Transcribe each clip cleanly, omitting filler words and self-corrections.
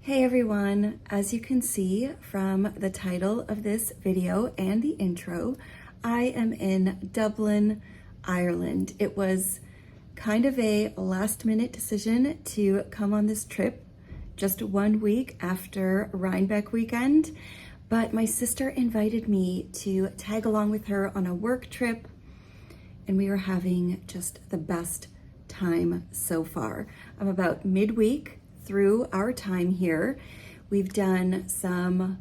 Hey everyone, as you can see from the title of this video and the intro, I am in Dublin, Ireland. It was kind of a last minute decision to come on this trip just 1 week after Rhinebeck weekend, but my sister invited me to tag along with her on a work trip, and we are having just the best time so far. I'm about midweek through our time here. We've done some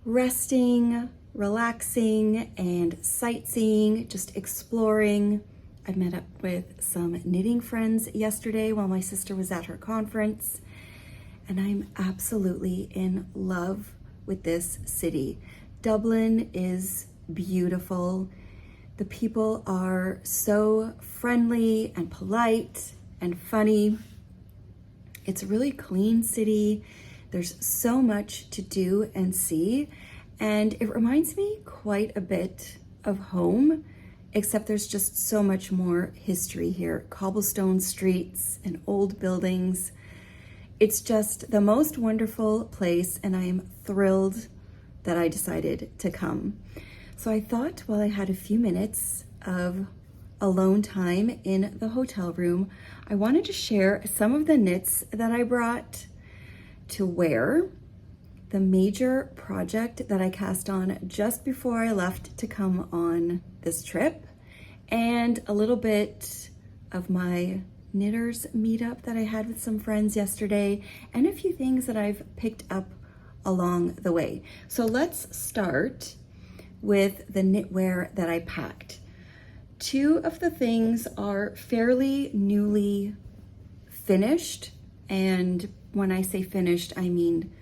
resting, relaxing, and sightseeing, just exploring. I met up with some knitting friends yesterday while my sister was at her conference, and I'm absolutely in love with this city. Dublin is beautiful. The people are so friendly and polite and funny. It's a really clean city. There's so much to do and see, and it reminds me quite a bit of home, except there's just so much more history here. Cobblestone streets and old buildings. It's just the most wonderful place, and I am thrilled that I decided to come. So I thought while I had a few minutes of alone time in the hotel room, I wanted to share some of the knits that I brought to wear, the major project that I cast on just before I left to come on this trip, and a little bit of my knitters meetup that I had with some friends yesterday, and a few things that I've picked up along the way. So let's start with the knitwear that I packed. Two of the things are fairly newly finished. And when I say finished, I mean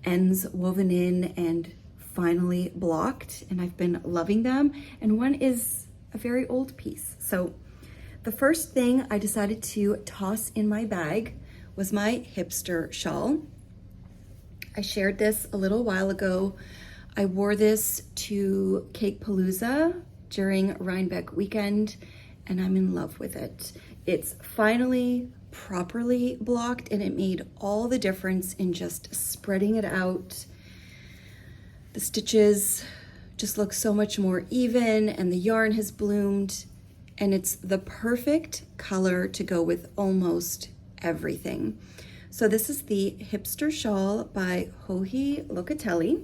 ends woven in and finally blocked, and I've been loving them. And one is a very old piece. So the first thing I decided to toss in my bag was my hipster shawl. I shared this a little while ago. I wore this to Cake Palooza during Rhinebeck weekend, and I'm in love with it. It's finally properly blocked, and it made all the difference in just spreading it out. The stitches just look so much more even, and the yarn has bloomed, and it's the perfect color to go with almost everything. So this is the Hipster Shawl by Joji Locatelli.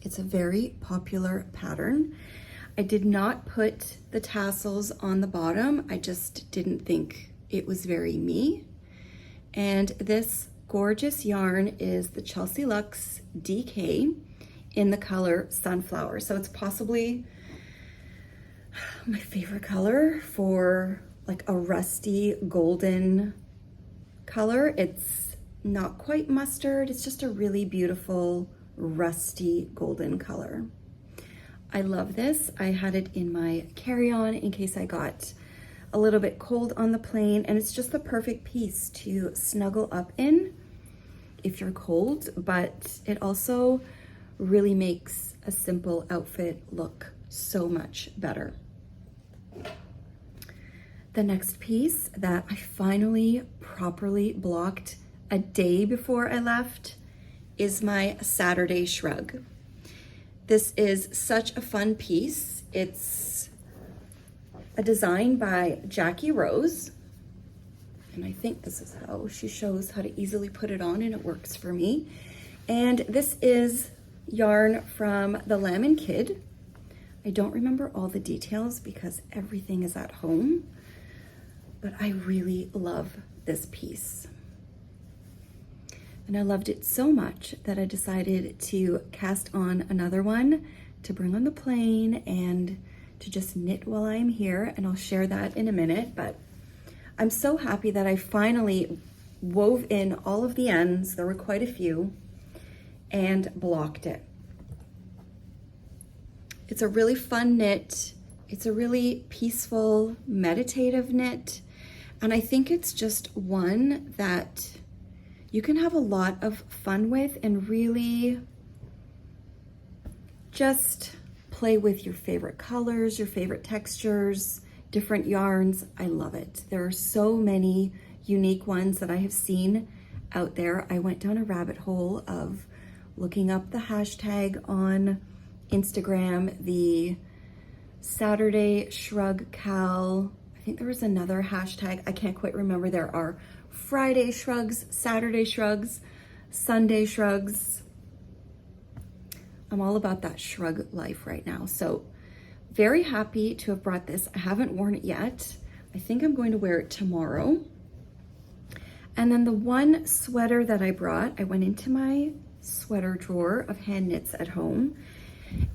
It's a very popular pattern. I did not put the tassels on the bottom. I just didn't think it was very me. And this gorgeous yarn is the Chelsea Luxe DK in the color Sunflower. So it's possibly my favorite color for like a rusty golden color. It's not quite mustard. It's just a really beautiful rusty golden color. I love this. I had it in my carry-on in case I got a little bit cold on the plane, and it's just the perfect piece to snuggle up in if you're cold, but it also really makes a simple outfit look so much better. The next piece that I finally properly blocked a day before I left is my Saturday Shrug. This is such a fun piece. It's a design by Jackie Rose, and I think this is how she shows how to easily put it on, and it works for me. And this is yarn from the Lamb and Kid. I don't remember all the details because everything is at home, but I really love this piece. And I loved it so much that I decided to cast on another one to bring on the plane and to just knit while I'm here, and I'll share that in a minute. But I'm so happy that I finally wove in all of the ends, there were quite a few, and blocked it. It's a really fun knit. It's a really peaceful, meditative knit. And I think it's just one that you can have a lot of fun with and really just play with your favorite colors, your favorite textures, different yarns. I love it. There are so many unique ones that I have seen out there. I went down a rabbit hole of looking up the hashtag on Instagram, the Saturday Shrug Cal. I think there was another hashtag. I can't quite remember. There are Friday shrugs, Saturday shrugs, Sunday shrugs. I'm all about that shrug life right now. So very happy to have brought this. I haven't worn it yet. I think I'm going to wear it tomorrow. And then the one sweater that I brought, I went into my sweater drawer of hand knits at home,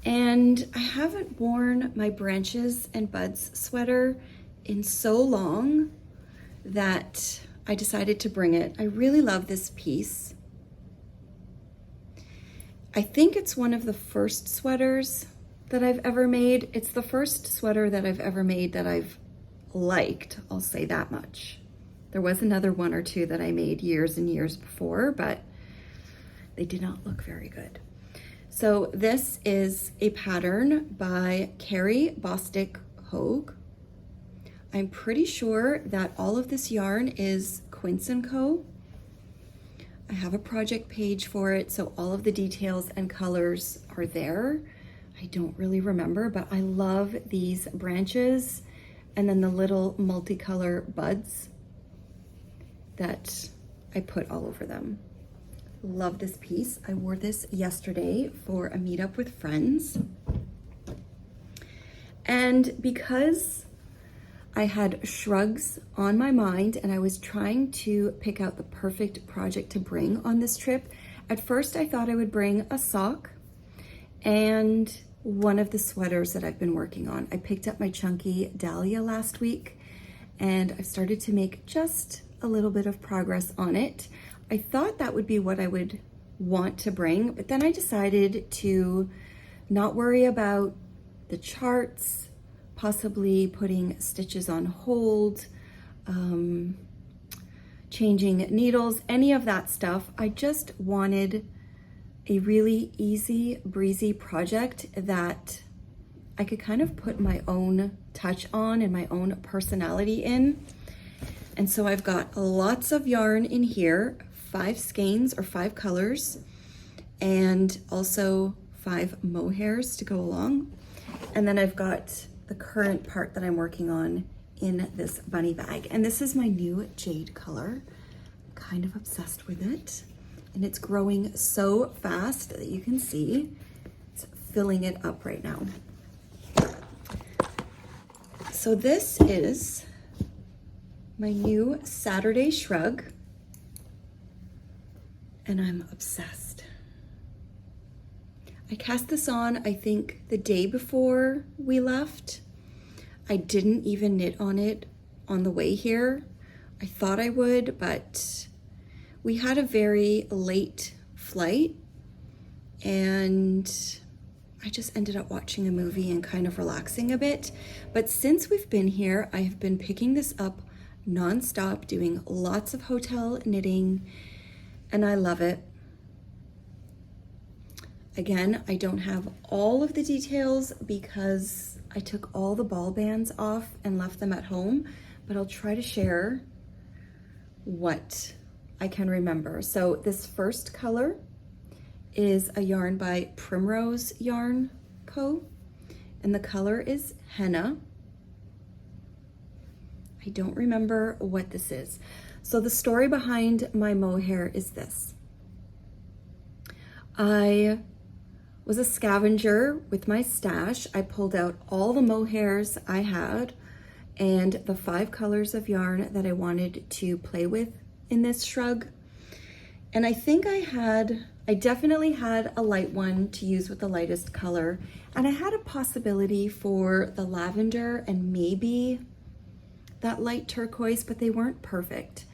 and I haven't worn my Branches and Buds sweater in so long that I decided to bring it. I really love this piece. I think it's one of the first sweaters that I've ever made. It's the first sweater that I've ever made that I've liked, I'll say that much. There was another one or two that I made years and years before, but they did not look very good. So this is a pattern by Carrie Bostick Hogue. I'm pretty sure that all of this yarn is Quince & Co. I have a project page for it, so all of the details and colors are there. I don't really remember, but I love these branches and then the little multicolor buds that I put all over them. Love this piece. I wore this yesterday for a meetup with friends. And because I had shrugs on my mind and I was trying to pick out the perfect project to bring on this trip, at first I thought I would bring a sock and one of the sweaters that I've been working on. I picked up my chunky Dahlia last week, and I've started to make just a little bit of progress on it. I thought that would be what I would want to bring, but then I decided to not worry about the charts, possibly putting stitches on hold, changing needles, any of that stuff. I just wanted a really easy breezy project that I could kind of put my own touch on and my own personality in. And so I've got lots of yarn in here, 5 skeins or 5 colors, and also 5 mohairs to go along. And then I've got the current part that I'm working on in this bunny bag. And this is my new jade color. I'm kind of obsessed with it. And it's growing so fast that you can see it's filling it up right now. So this is my new Saturday Shrug, and I'm obsessed. I cast this on, I think, the day before we left. I didn't even knit on it on the way here. I thought I would, but we had a very late flight, and I just ended up watching a movie and kind of relaxing a bit. But since we've been here, I have been picking this up nonstop, doing lots of hotel knitting, and I love it. Again, I don't have all of the details because I took all the ball bands off and left them at home, but I'll try to share what I can remember. So this first color is a yarn by Primrose Yarn Co. And the color is Henna. I don't remember what this is. So the story behind my mohair is this. I was a scavenger with my stash. I pulled out all the mohairs I had and the 5 colors of yarn that I wanted to play with in this shrug. And I think I definitely had a light one to use with the lightest color. And I had a possibility for the lavender and maybe that light turquoise, but they weren't perfect.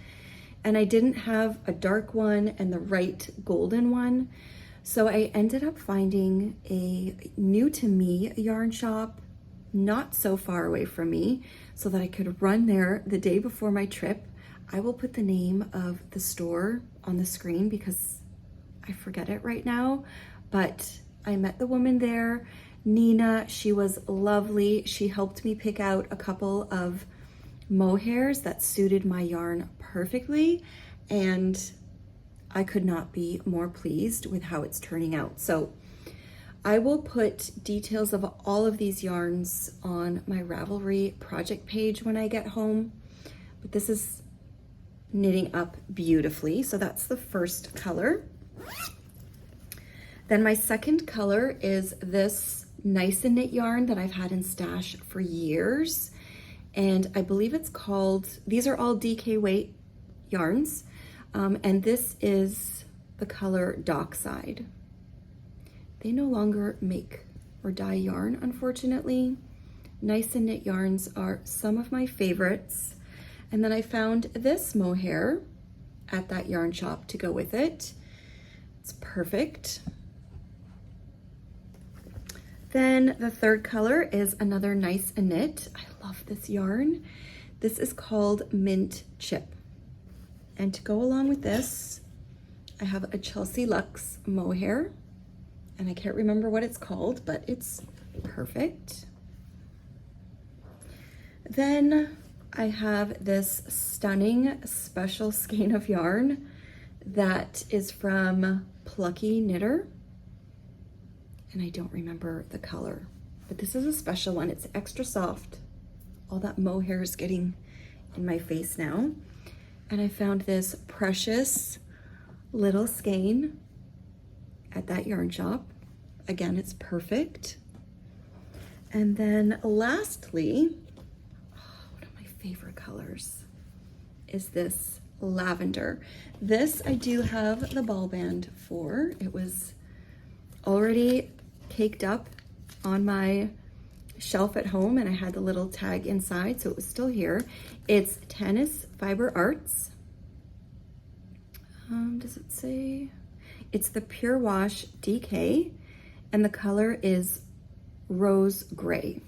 And I didn't have a dark one and the right golden one. So I ended up finding a new to me yarn shop, not so far away from me, so that I could run there the day before my trip. I will put the name of the store on the screen because I forget it right now, but I met the woman there, Nina. She was lovely. She helped me pick out a couple of mohairs that suited my yarn perfectly, and I could not be more pleased with how it's turning out. So I will put details of all of these yarns on my Ravelry project page when I get home, but this is knitting up beautifully. So that's the first color. Then my second color is this Nice and Knit yarn that I've had in stash for years. And I believe it's called, these are all DK weight yarns. And this is the color Dockside. They no longer make or dye yarn, unfortunately. Nice and Knit yarns are some of my favorites. And then I found this mohair at that yarn shop to go with it. It's perfect. Then the third color is another Nice and Knit. I love this yarn. This is called Mint Chip. And to go along with this, I have a Chelsea Luxe mohair, and I can't remember what it's called, but it's perfect. Then I have this stunning special skein of yarn that is from Plucky Knitter, and I don't remember the color, but this is a special one. It's extra soft. All that mohair is getting in my face now. And I found this precious little skein at that yarn shop. Again, it's perfect. And then lastly, one of my favorite colors is this lavender. This I do have the ball band for. It was already caked up on my shelf at home and I had the little tag inside, so it was still here. It's Tennis Fiber Arts. Does it say? It's the Pure Wash DK, and the color is rose gray.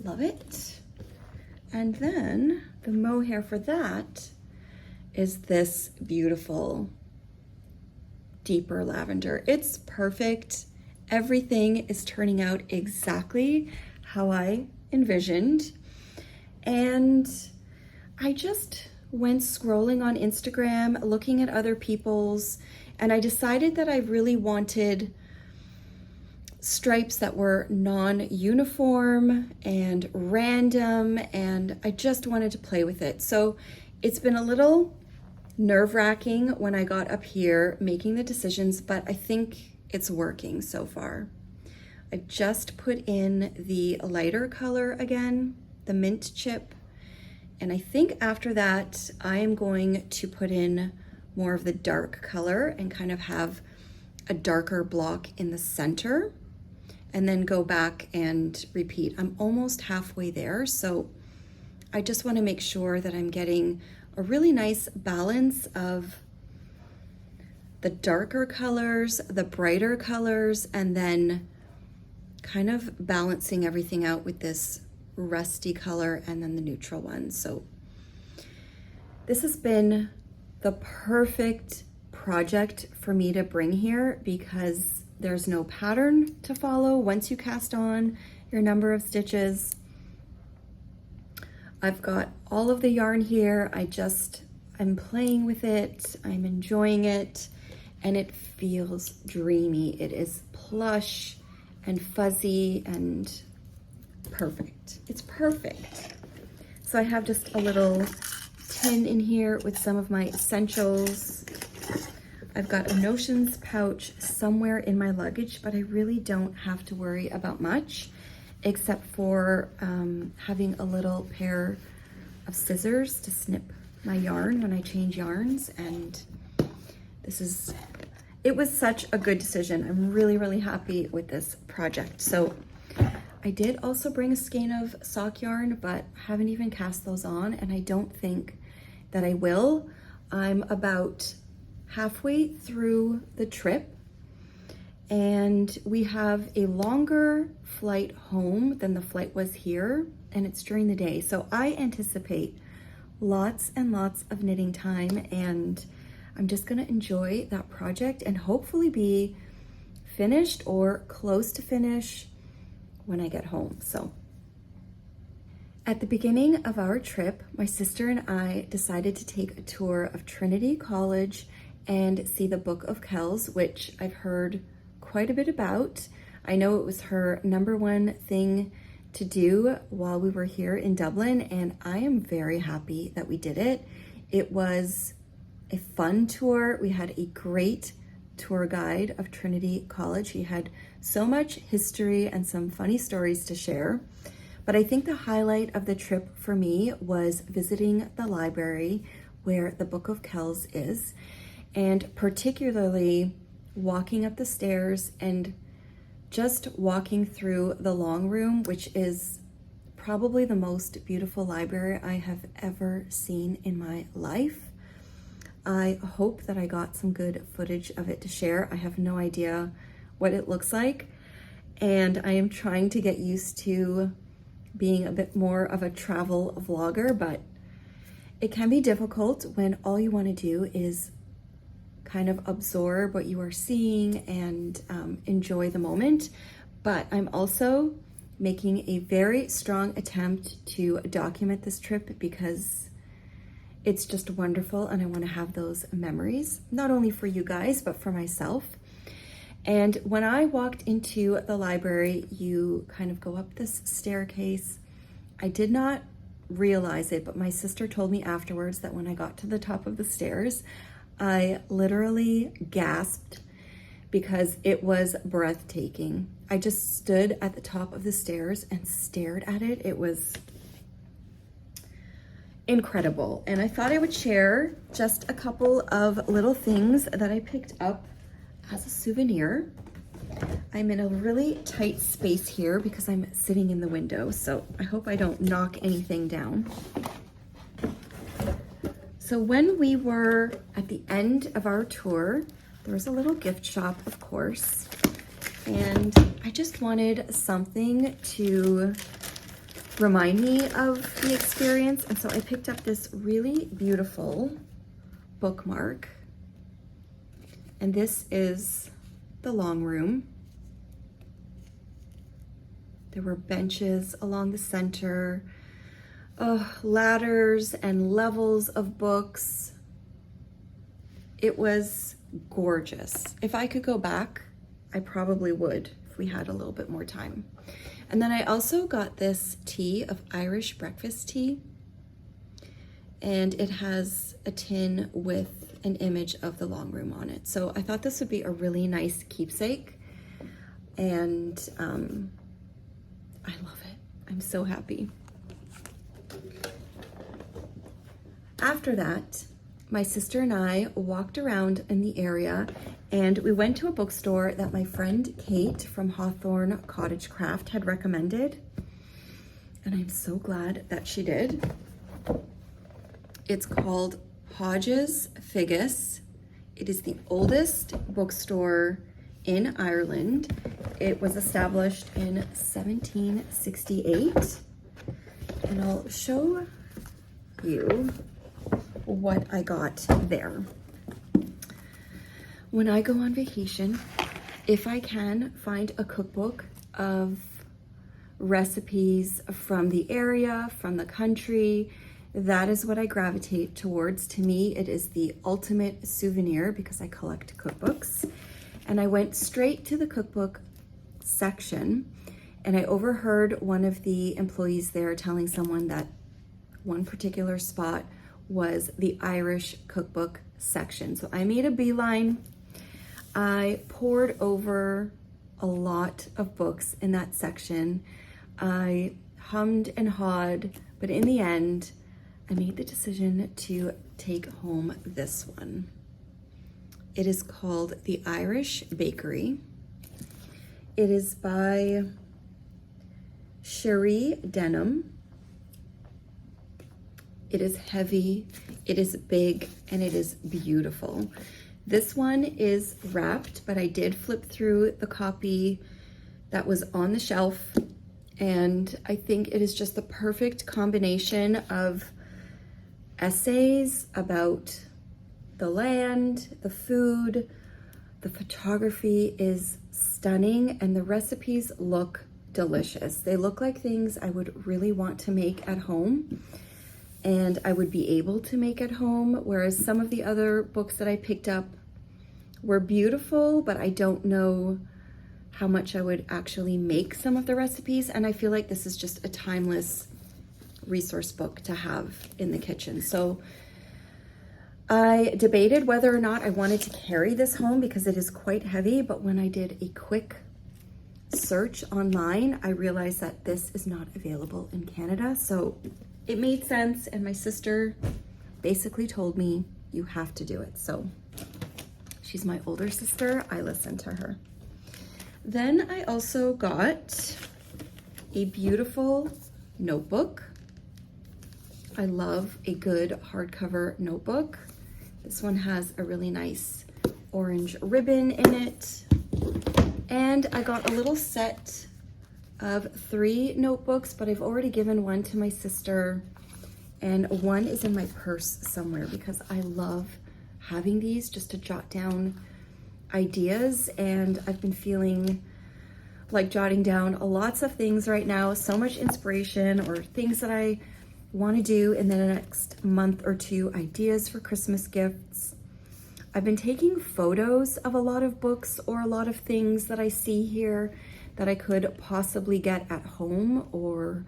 Love it. And then the mohair for that is this beautiful deeper lavender. It's perfect. Everything is turning out exactly how I envisioned. And I just went scrolling on Instagram, looking at other people's, and I decided that I really wanted stripes that were non-uniform and random, and I just wanted to play with it. So it's been a little nerve-wracking when I got up here making the decisions, but I think it's working so far. I just put in the lighter color again, the mint chip, and I think after that I am going to put in more of the dark color and kind of have a darker block in the center and then go back and repeat. I'm almost halfway there, so I just want to make sure that I'm getting a really nice balance of the darker colors, the brighter colors, and then kind of balancing everything out with this rusty color and then the neutral one. So this has been the perfect project for me to bring here because there's no pattern to follow once you cast on your number of stitches. I've got all of the yarn here. I'm playing with it. I'm enjoying it, and it feels dreamy. It is plush and fuzzy and perfect. It's perfect. So I have just a little tin in here with some of my essentials. I've got a Notions pouch somewhere in my luggage, but I really don't have to worry about much except for having a little pair of scissors to snip my yarn when I change yarns. And it was such a good decision. I'm really, really happy with this project. So I did also bring a skein of sock yarn, but I haven't even cast those on, and I don't think that I will. I'm about halfway through the trip, and we have a longer flight home than the flight was here, and it's during the day. So I anticipate lots and lots of knitting time, and I'm just gonna enjoy that project and hopefully be finished or close to finish when I get home. So at the beginning of our trip, my sister and I decided to take a tour of Trinity College and see the Book of Kells, which I've heard quite a bit about. I know it was her #1 thing to do while we were here in Dublin, and I am very happy that we did it. It was a fun tour. We had a great tour guide of Trinity College. He had so much history and some funny stories to share. But I think the highlight of the trip for me was visiting the library where the Book of Kells is, and particularly walking up the stairs and just walking through the long room, which is probably the most beautiful library I have ever seen in my life. I hope that I got some good footage of it to share. I have no idea what it looks like, and I am trying to get used to being a bit more of a travel vlogger, but it can be difficult when all you want to do is kind of absorb what you are seeing and enjoy the moment. But I'm also making a very strong attempt to document this trip because it's just wonderful, and I want to have those memories, not only for you guys, but for myself. And when I walked into the library, you kind of go up this staircase. I did not realize it, but my sister told me afterwards that when I got to the top of the stairs, I literally gasped because it was breathtaking. I just stood at the top of the stairs and stared at it. It was incredible. And I thought I would share just a couple of little things that I picked up as a souvenir. I'm in a really tight space here because I'm sitting in the window, so I hope I don't knock anything down. So when we were at the end of our tour, there was a little gift shop, of course, and I just wanted something to remind me of the experience, and so I picked up this really beautiful bookmark, and this is the long room. There were benches along the center, ladders and levels of books. It was gorgeous. If I could go back, I probably would if we had a little bit more time. And then I also got this tea of Irish breakfast tea, and it has a tin with an image of the long room on it. So I thought this would be a really nice keepsake, and I love it. I'm so happy. After that, my sister and I walked around in the area, and we went to a bookstore that my friend Kate from Hawthorne Cottage Craft had recommended, and I'm so glad that she did. It's called Hodges Figgis. It is the oldest bookstore in Ireland. It was established in 1768, and I'll show you what I got there. When I go on vacation, if I can find a cookbook of recipes from the area, from the country, that is what I gravitate towards. To me, it is the ultimate souvenir because I collect cookbooks. And I went straight to the cookbook section, and I overheard one of the employees there telling someone that one particular spot was the Irish cookbook section. So I made a beeline. I poured over a lot of books in that section. I hummed and hawed, but in the end, I made the decision to take home this one. It is called The Irish Bakery. It is by Sherry Denham. It is heavy, it is big, and it is beautiful. This one is wrapped, but I did flip through the copy that was on the shelf, and I think it is just the perfect combination of essays about the land, the food. The photography is stunning, and the recipes look delicious. They look like things I would really want to make at home, and I would be able to make at home, whereas some of the other books that I picked up were beautiful, but I don't know how much I would actually make some of the recipes, and I feel like this is just a timeless resource book to have in the kitchen. So I debated whether or not I wanted to carry this home because it is quite heavy, but when I did a quick search online, I realized that this is not available in Canada, so it made sense, and my sister basically told me, you have to do it. So she's my older sister, I listened to her. Then I also got a beautiful notebook. I love a good hardcover notebook. This one has a really nice orange ribbon in it. And I got a little set of 3 notebooks, but I've already given one to my sister, and one is in my purse somewhere because I love having these just to jot down ideas, and I've been feeling like jotting down lots of things right now, so much inspiration or things that I want to do in the next month or 2, ideas for Christmas gifts. I've been taking photos of a lot of books or a lot of things that I see here that I could possibly get at home or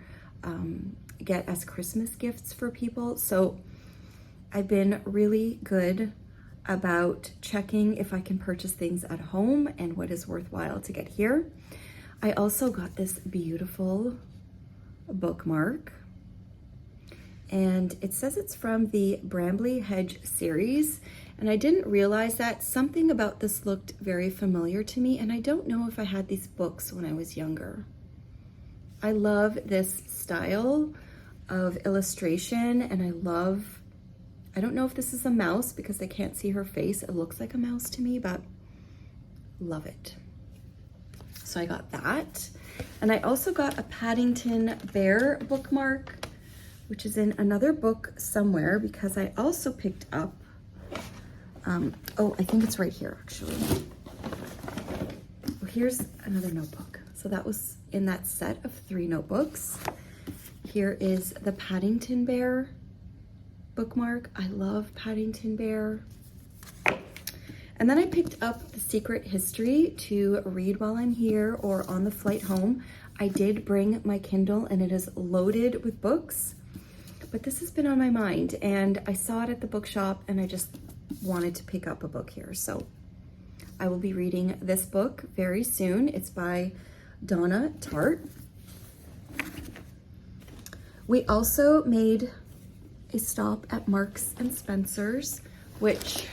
get as Christmas gifts for people. So I've been really good about checking if I can purchase things at home and what is worthwhile to get here. I also got this beautiful bookmark, and it says it's from the Bramley Hedge series, And I didn't realize that. Something about this looked very familiar to me, and I don't know if I had these books when I was younger. I love this style of illustration, and I don't know if this is a mouse because I can't see her face. It looks like a mouse to me, but love it. So I got that. And I also got a Paddington Bear bookmark, which is in another book somewhere, because I also picked up, oh, I think it's right here actually. Oh, here's another notebook. So that was in that set of 3 notebooks. Here is the Paddington Bear bookmark. I love Paddington Bear. And then I picked up The Secret History to read while I'm here or on the flight home. I did bring my Kindle and it is loaded with books, but this has been on my mind and I saw it at the bookshop and I just wanted to pick up a book here. So I will be reading this book very soon. It's by Donna Tartt. We also made a stop at Marks and Spencer's, which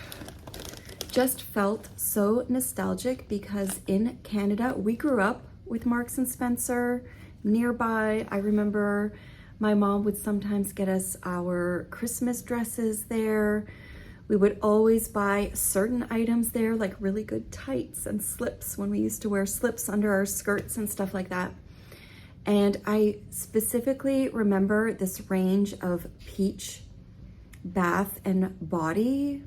just felt so nostalgic because in Canada, we grew up with Marks and Spencer nearby. I remember my mom would sometimes get us our Christmas dresses there. We would always buy certain items there, like really good tights and slips when we used to wear slips under our skirts and stuff like that. And I specifically remember this range of peach bath and body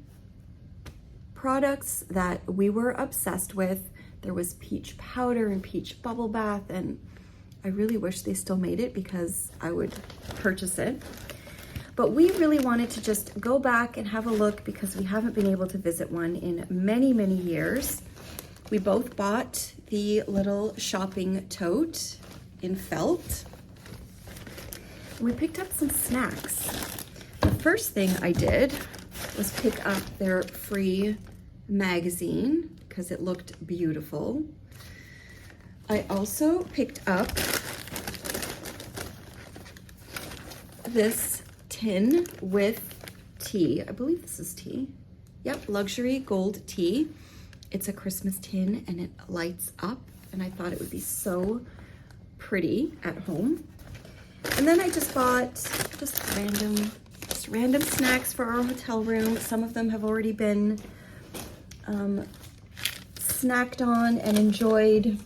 products that we were obsessed with. There was peach powder and peach bubble bath, and I really wish they still made it because I would purchase it. But we really wanted to just go back and have a look because we haven't been able to visit one in many, many years. We both bought the little shopping tote in felt. We picked up some snacks. The first thing I did was pick up their free magazine because it looked beautiful. I also picked up this tin with tea. I believe this is tea. Yep, luxury gold tea. It's a Christmas tin and it lights up, and I thought it would be so pretty at home. And then I just bought random snacks for our hotel room. Some of them have already been snacked on and enjoyed.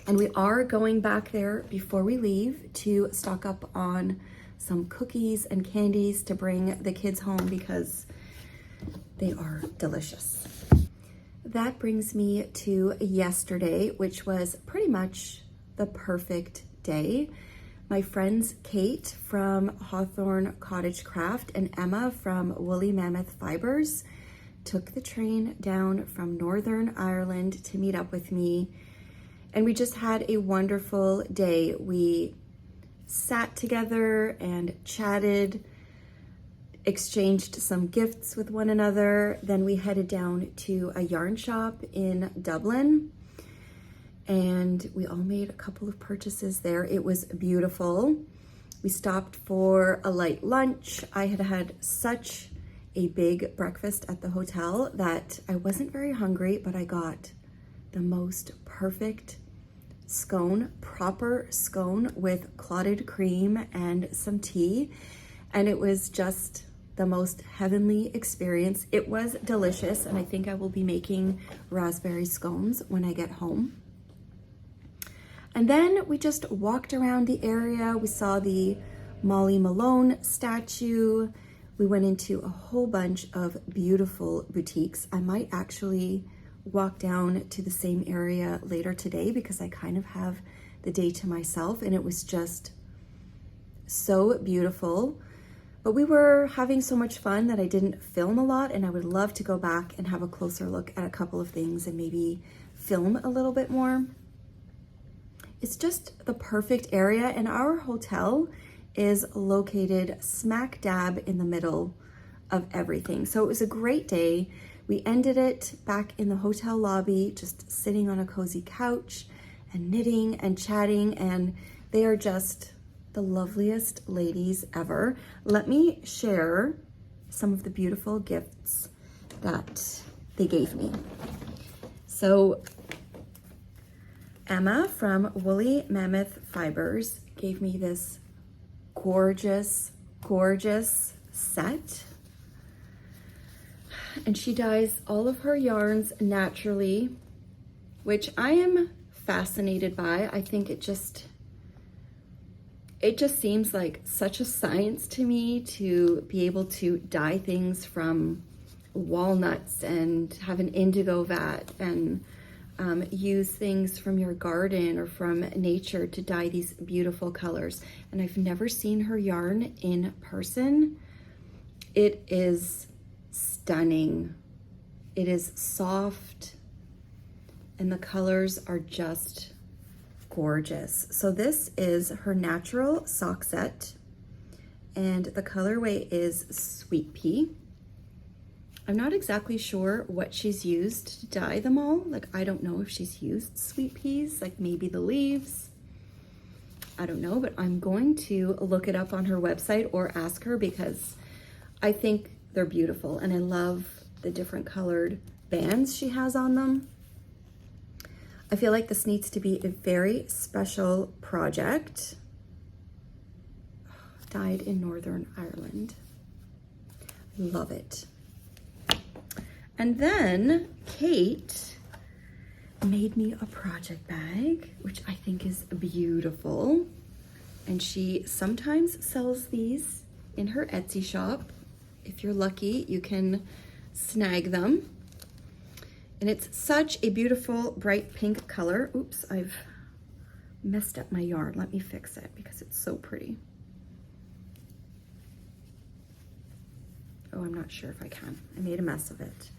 And we are going back there before we leave to stock up on some cookies and candies to bring the kids home because they are delicious. That brings me to yesterday, which was pretty much the perfect day. My friends Kate from Hawthorne Cottage Craft and Emma from Woolly Mammoth Fibers took the train down from Northern Ireland to meet up with me, and we just had a wonderful day. We sat together and chatted, exchanged some gifts with one another. Then we headed down to a yarn shop in Dublin and we all made a couple of purchases there. It was beautiful. We stopped for a light lunch. I had had such a big breakfast at the hotel that I wasn't very hungry, but I got the most perfect scone, proper scone with clotted cream and some tea. And it was just the most heavenly experience. It was delicious, and I think I will be making raspberry scones when I get home. And then we just walked around the area. We saw the Molly Malone statue. We went into a whole bunch of beautiful boutiques. I might actually walk down to the same area later today because I kind of have the day to myself, and it was just so beautiful. But we were having so much fun that I didn't film a lot, and I would love to go back and have a closer look at a couple of things and maybe film a little bit more. It's just the perfect area, and our hotel is located smack dab in the middle of everything. So it was a great day. We ended it back in the hotel lobby, just sitting on a cozy couch and knitting and chatting, and they are just the loveliest ladies ever. Let me share some of the beautiful gifts that they gave me. So Emma from Woolly Mammoth Fibers gave me this gorgeous, gorgeous set. And she dyes all of her yarns naturally, which I am fascinated by. I think it just seems like such a science to me to be able to dye things from walnuts and have an indigo vat and use things from your garden or from nature to dye these beautiful colors. And I've never seen her yarn in person. It is stunning. It is soft and the colors are just gorgeous. So this is her natural sock set and the colorway is Sweet Pea. I'm not exactly sure what she's used to dye them all. Like, I don't know if she's used sweet peas, like maybe the leaves. I don't know, but I'm going to look it up on her website or ask her because I think they're beautiful and I love the different colored bands she has on them. I feel like this needs to be a very special project. Dyed in Northern Ireland. Love it. And then Kate made me a project bag, which I think is beautiful. And she sometimes sells these in her Etsy shop. If you're lucky, you can snag them. And it's such a beautiful bright pink color. Oops, I've messed up my yarn. Let me fix it because it's so pretty. Oh, I'm not sure if I can. I made a mess of it.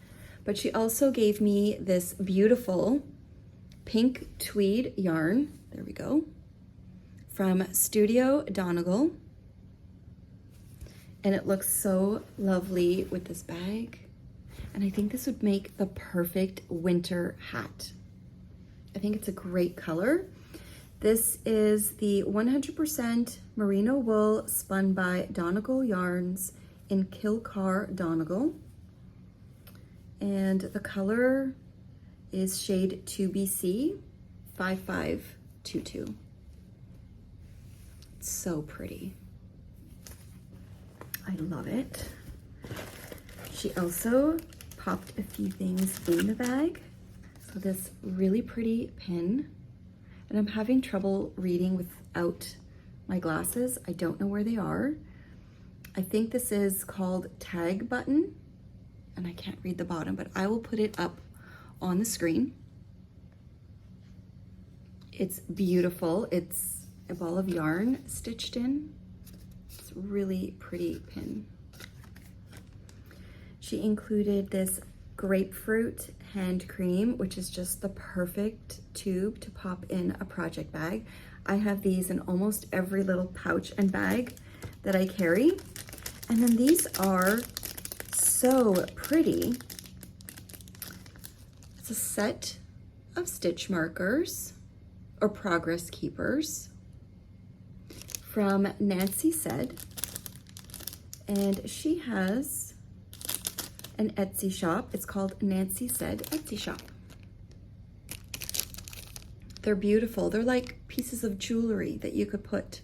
But she also gave me this beautiful pink tweed yarn. There we go. From Studio Donegal. And it looks so lovely with this bag. And I think this would make the perfect winter hat. I think it's a great color. This is the 100% merino wool spun by Donegal Yarns in Kilcar, Donegal. And the color is shade 2BC 5522. It's so pretty. I love it. She also popped a few things in the bag. So this really pretty pin, and I'm having trouble reading without my glasses. I don't know where they are. I think this is called Tag Button, and I can't read the bottom, but I will put it up on the screen. It's beautiful. It's a ball of yarn stitched in. It's a really pretty pin. She included this grapefruit hand cream, which is just the perfect tube to pop in a project bag. I have these in almost every little pouch and bag that I carry. And then these are so pretty. It's a set of stitch markers or progress keepers from Nancy Said, and she has an Etsy shop. It's called Nancy Said Etsy Shop. They're beautiful. They're like pieces of jewelry that you could put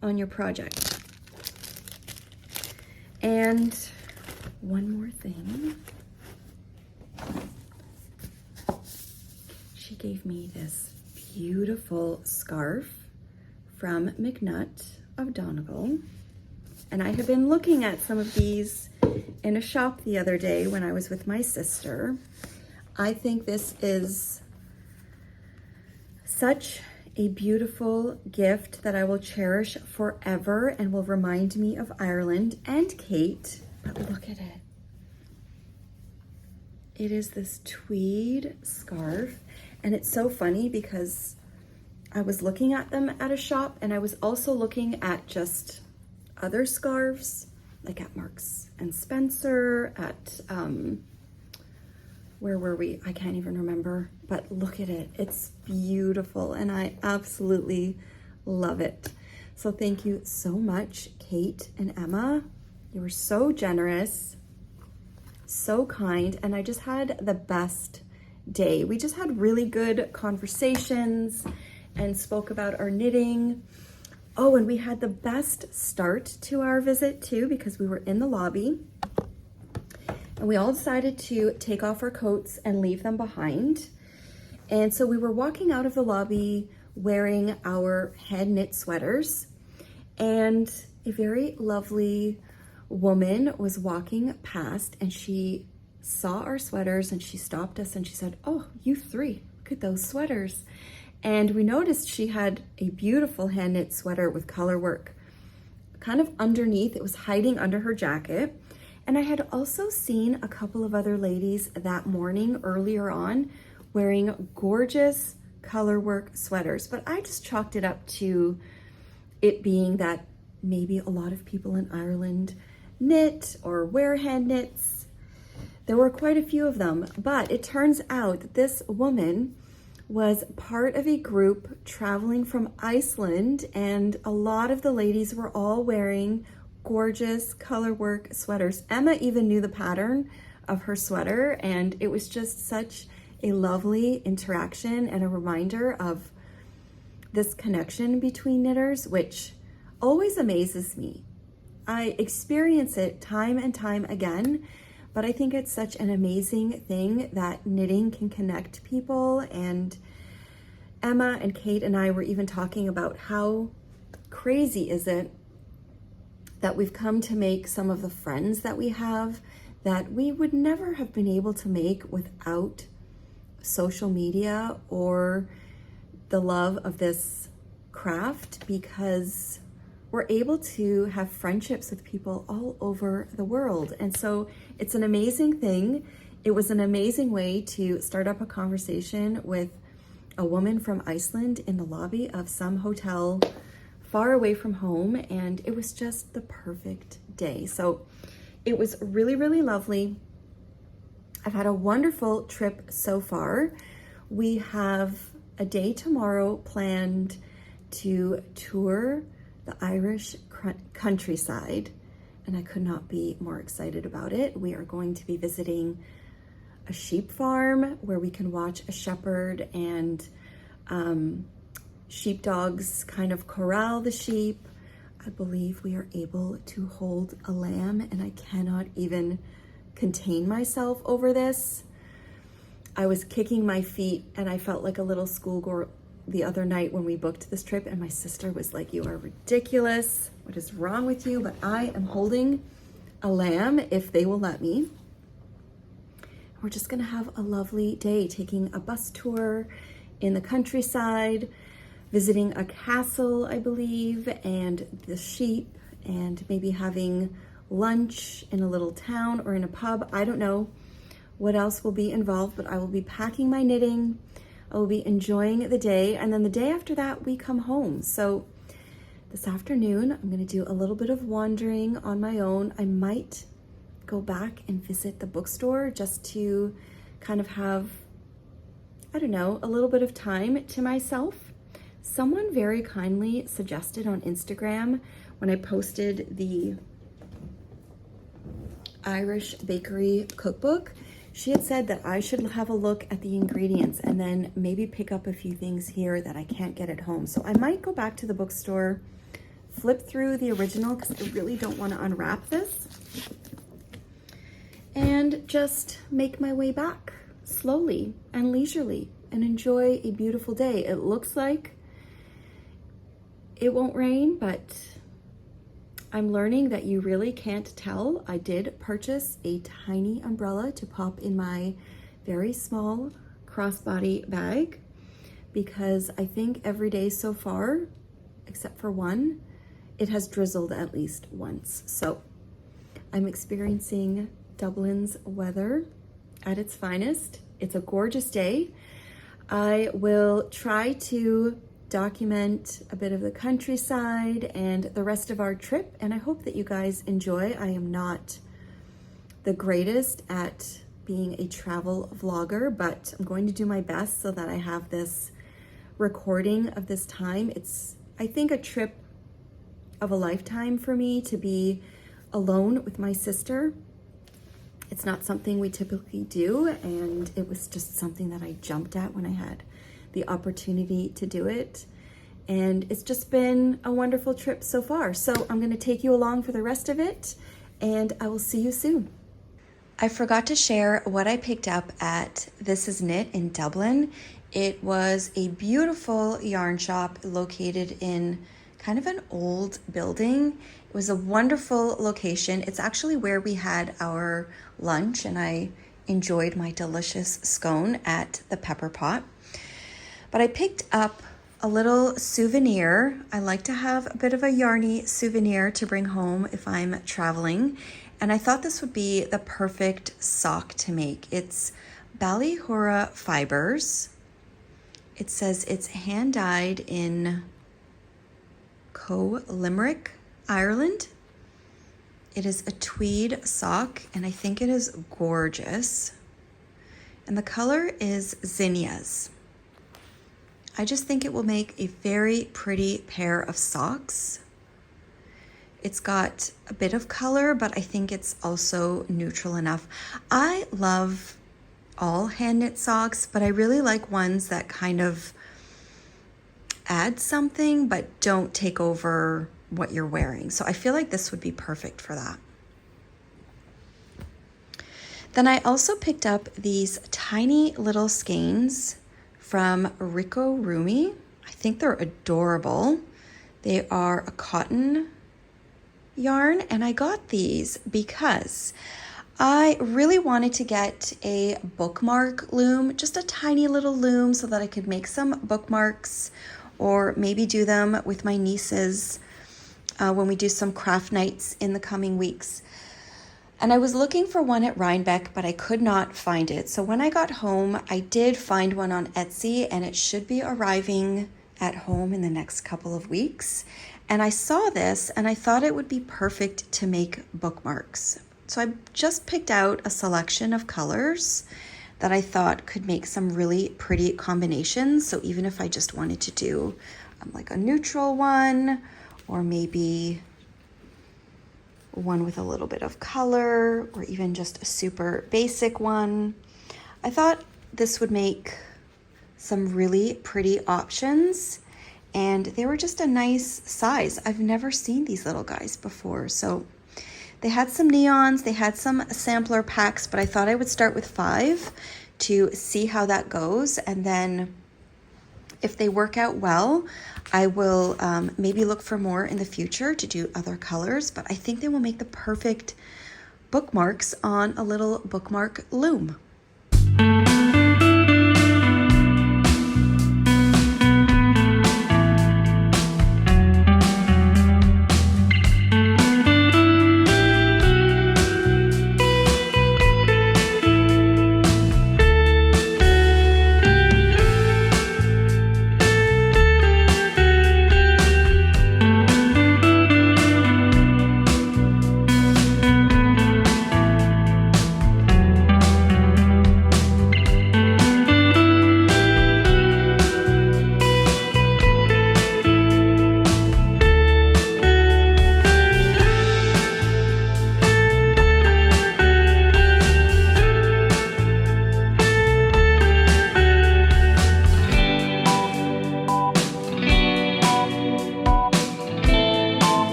on your project. And one more thing. She gave me this beautiful scarf from McNutt of Donegal. And I have been looking at some of these in a shop the other day when I was with my sister. I think this is such a beautiful gift that I will cherish forever and will remind me of Ireland and Kate. But look at it. It is this tweed scarf, and it's so funny because I was looking at them at a shop and I was also looking at just other scarves, like at Marks and Spencer, at, where were we? I can't even remember, but look at it. It's beautiful and I absolutely love it. So thank you so much, Kate and Emma. You were so generous. so kind, and I just had the best day. We just had really good conversations and spoke about our knitting. Oh, and we had the best start to our visit too, because we were in the lobby and we all decided to take off our coats and leave them behind. And so we were walking out of the lobby wearing our hand knit sweaters, and a very lovely woman was walking past and she saw our sweaters and she stopped us and she said, "Oh, you three, look at those sweaters." And we noticed she had a beautiful hand knit sweater with color work kind of underneath. It was hiding under her jacket. And I had also seen a couple of other ladies that morning earlier on wearing gorgeous color work sweaters, but I just chalked it up to it being that maybe a lot of people in Ireland knit or wear hand knits. There were quite a few of them, but it turns out that this woman was part of a group traveling from Iceland, and a lot of the ladies were all wearing gorgeous color work sweaters. Emma even knew the pattern of her sweater, and it was just such a lovely interaction and a reminder of this connection between knitters, which always amazes me. I experience it time and time again, but I think it's such an amazing thing that knitting can connect people. And Emma and Kate and I were even talking about how crazy is it that we've come to make some of the friends that we have that we would never have been able to make without social media or the love of this craft, because we're able to have friendships with people all over the world. And so it's an amazing thing. It was an amazing way to start up a conversation with a woman from Iceland in the lobby of some hotel far away from home, and it was just the perfect day. So it was really, really lovely. I've had a wonderful trip so far. We have a day tomorrow planned to tour the Irish countryside, and I could not be more excited about it. We are going to be visiting a sheep farm where we can watch a shepherd and sheepdogs kind of corral the sheep. I believe we are able to hold a lamb, and I cannot even contain myself over this. I was kicking my feet and I felt like a little schoolgirl the other night when we booked this trip, and my sister was like, "You are ridiculous. What is wrong with you?" But I am holding a lamb if they will let me. We're just gonna have a lovely day, taking a bus tour in the countryside, visiting a castle, I believe, and the sheep, and maybe having lunch in a little town or in a pub. I don't know what else will be involved, but I will be packing my knitting. I will be enjoying the day, and then the day after that we come home. So this afternoon I'm going to do a little bit of wandering on my own. I might go back and visit the bookstore just to kind of have, I don't know, a little bit of time to myself. Someone very kindly suggested on Instagram when I posted the Irish bakery cookbook, she had said that I should have a look at the ingredients and then maybe pick up a few things here that I can't get at home. So I might go back to the bookstore, flip through the original, because I really don't want to unwrap this, and just make my way back slowly and leisurely and enjoy a beautiful day. It looks like it won't rain, but I'm learning that you really can't tell. I did purchase a tiny umbrella to pop in my very small crossbody bag, because I think every day so far, except for one, it has drizzled at least once. So I'm experiencing Dublin's weather at its finest. It's a gorgeous day. I will try to document a bit of the countryside and the rest of our trip, and I hope that you guys enjoy. I am not the greatest at being a travel vlogger, but I'm going to do my best so that I have this recording of this time. It's, I think, a trip of a lifetime for me to be alone with my sister. It's not something we typically do, and it was just something that I jumped at when I had the opportunity to do it. And it's just been a wonderful trip so far. So I'm gonna take you along for the rest of it, and I will see you soon. I forgot to share what I picked up at This Is Knit in Dublin. It was a beautiful yarn shop located in kind of an old building. It was a wonderful location. It's actually where we had our lunch, and I enjoyed my delicious scone at the Pepper Pot. But I picked up a little souvenir. I like to have a bit of a yarny souvenir to bring home if I'm traveling. And I thought this would be the perfect sock to make. It's Ballyhora fibers. It says it's hand dyed in Limerick, Ireland. It is a tweed sock, and I think it is gorgeous. And the color is zinnias. I just think it will make a very pretty pair of socks. It's got a bit of color, but I think it's also neutral enough. I love all hand knit socks, but I really like ones that kind of add something but don't take over what you're wearing. So I feel like this would be perfect for that. Then I also picked up these tiny little skeins from Rico Rumi. I think they're adorable. They are a cotton yarn, and I got these because I really wanted to get a bookmark loom, just a tiny little loom, so that I could make some bookmarks or maybe do them with my nieces when we do some craft nights in the coming weeks. And I was looking for one at Rhinebeck, but I could not find it. So when I got home, I did find one on Etsy, and it should be arriving at home in the next couple of weeks. And I saw this, and I thought it would be perfect to make bookmarks. So I just picked out a selection of colors that I thought could make some really pretty combinations. So even if I just wanted to do like a neutral one, or maybe one with a little bit of color, or even just a super basic one, I thought this would make some really pretty options, and they were just a nice size. I've never seen these little guys before. So they had some neons, they had some sampler packs, but I thought I would start with 5 to see how that goes. And then if they work out well, I will maybe look for more in the future to do other colors, but I think they will make the perfect bookmarks on a little bookmark loom.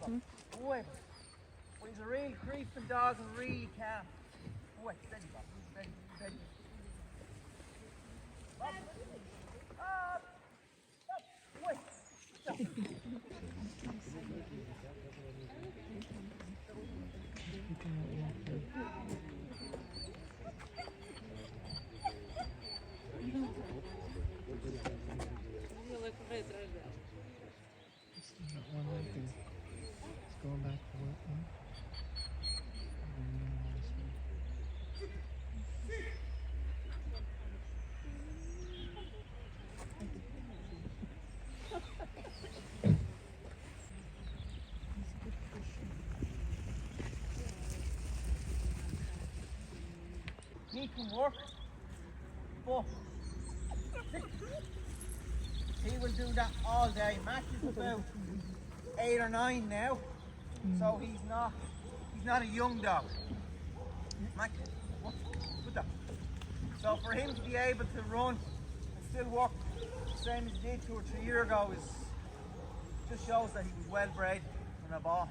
Boy. Well, he's a real creeping dog and really calm. Boy, steady, Bob. Steady, steady. Bob. Bob. Bob. Boy. Stop. It's going back to work now. He can work, but he will do that all day. Max is about 8 or 9 now, so he's not a young dog. Max, put that. So for him to be able to run and still work the same as he did 2 or 3 years ago is just shows that he was well bred and a ball.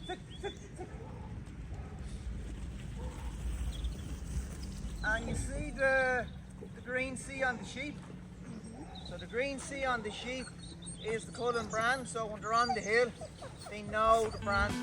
Sit, sit, sit. And you see the green C on the sheep? So the green C on the sheep is the Cullen brand, so when they're on the hill, they know the brand.